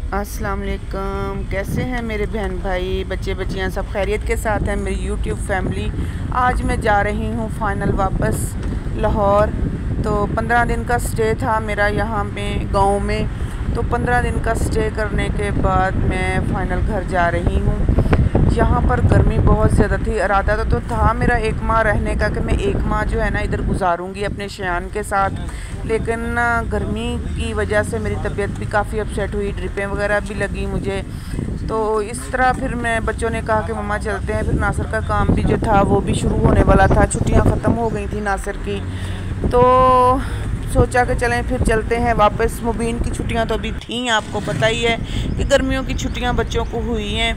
अस्सलाम वालेकुम। कैसे हैं मेरे बहन भाई, बच्चे बच्चियां, सब खैरियत के साथ हैं मेरी यूट्यूब फैमिली। आज मैं जा रही हूँ फ़ाइनल वापस लाहौर। तो 15 दिन का स्टे था मेरा यहाँ पे गांव में। तो 15 दिन का स्टे करने के बाद मैं फ़ाइनल घर जा रही हूँ। यहाँ पर गर्मी बहुत ज़्यादा थी। इरादा तो था मेरा 1 माह रहने का, कि मैं 1 माह जो है ना इधर गुजारूँगी अपने शयान के साथ। लेकिन गर्मी की वजह से मेरी तबीयत भी काफ़ी अपसेट हुई, ड्रिपें वगैरह भी लगी मुझे। तो इस तरह फिर मैं बच्चों ने कहा कि मम्मा चलते हैं। फिर नासिर का काम भी जो था वो भी शुरू होने वाला था, छुट्टियां ख़त्म हो गई थी नासिर की। तो सोचा कि चलें फिर चलते हैं वापस। मुबीन की छुट्टियां तो अभी थी, आपको पता ही है कि गर्मियों की छुट्टियां बच्चों को हुई हैं।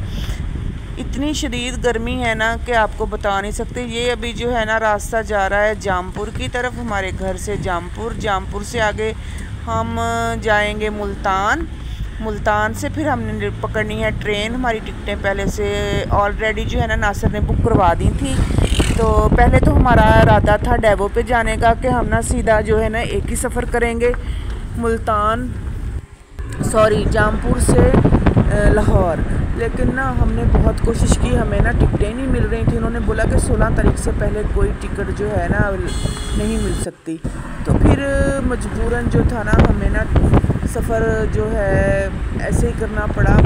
इतनी शदीद गर्मी है ना कि आपको बता नहीं सकते। ये अभी जो है ना रास्ता जा रहा है जामपुर की तरफ, हमारे घर से जामपुर से आगे हम जाएंगे मुल्तान। मुल्तान से फिर हमने पकड़नी है ट्रेन। हमारी टिकटें पहले से ऑलरेडी जो है ना नासिर ने बुक करवा दी थी। तो पहले तो हमारा इरादा था डेवो पे जाने का, कि हम ना सीधा जो है ना एक ही सफ़र करेंगे मुल्तान, सॉरी जामपुर से लाहौर। लेकिन ना हमने बहुत कोशिश की, हमें ना टिकटें नहीं मिल रही थी। उन्होंने बोला कि 16 तारीख से पहले कोई टिकट जो है ना नहीं मिल सकती। तो फिर मजबूरन जो था ना हमें ना सफ़र जो है ऐसे ही करना पड़ा।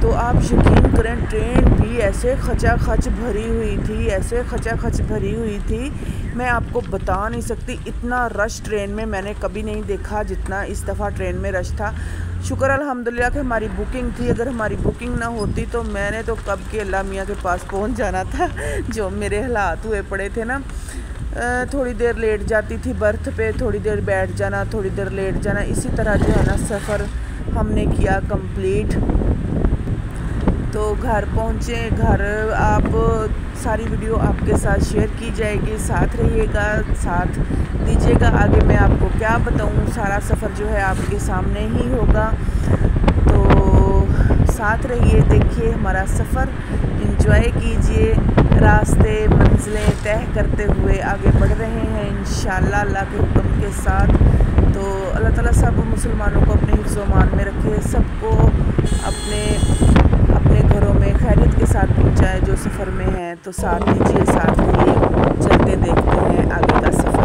तो आप यकीन करें, ट्रेन भी ऐसे खचाखच भरी हुई थी, ऐसे खचाखच भरी हुई थी, मैं आपको बता नहीं सकती। इतना रश ट्रेन में मैंने कभी नहीं देखा जितना इस दफ़ा ट्रेन में रश था। शुक्र अल्हम्दुलिल्लाह कि हमारी बुकिंग थी। अगर हमारी बुकिंग ना होती तो मैंने तो कब के अल्लाह मियाँ के पास पहुंच जाना था। जो मेरे हालात हुए पड़े थे ना, थोड़ी देर लेट जाती थी बर्थ पे, थोड़ी देर बैठ जाना, थोड़ी देर लेट जाना, इसी तरह जो है ना सफ़र हमने किया कंप्लीट। तो घर पहुँचे। घर आप सारी वीडियो आपके साथ शेयर की जाएगी, साथ रहिएगा, साथ दीजिएगा। आगे मैं आपको क्या बताऊँ, सारा सफ़र जो है आपके सामने ही होगा। तो साथ रहिए, देखिए हमारा सफ़र, एंजॉय कीजिए। रास्ते मंजिलें तय करते हुए आगे बढ़ रहे हैं इंशाअल्लाह अल्लाह के हुक्म के साथ। तो अल्लाह ताला सब मुसलमानों को अपने हिफ्ज़ व मान में रखे, सबको अपने अपने घरों में खैरियत के साथ पहुंचाए जो सफ़र में हैं। तो साथ दीजिए, साथ रहिए, चलते देखते हैं आगे का सफ़र।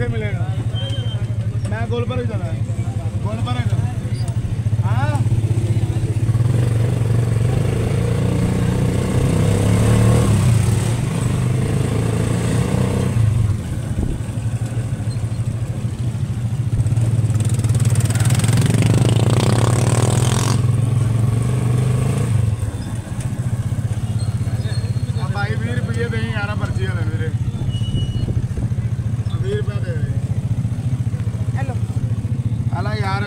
कितने मिलेगा? मैं गोल पर ही जाना है, गोल पर है। हाँ भाई 20 रुपये दें यार, पर्ची वाले मेरे 20 रुपये दे। हेलो अला यार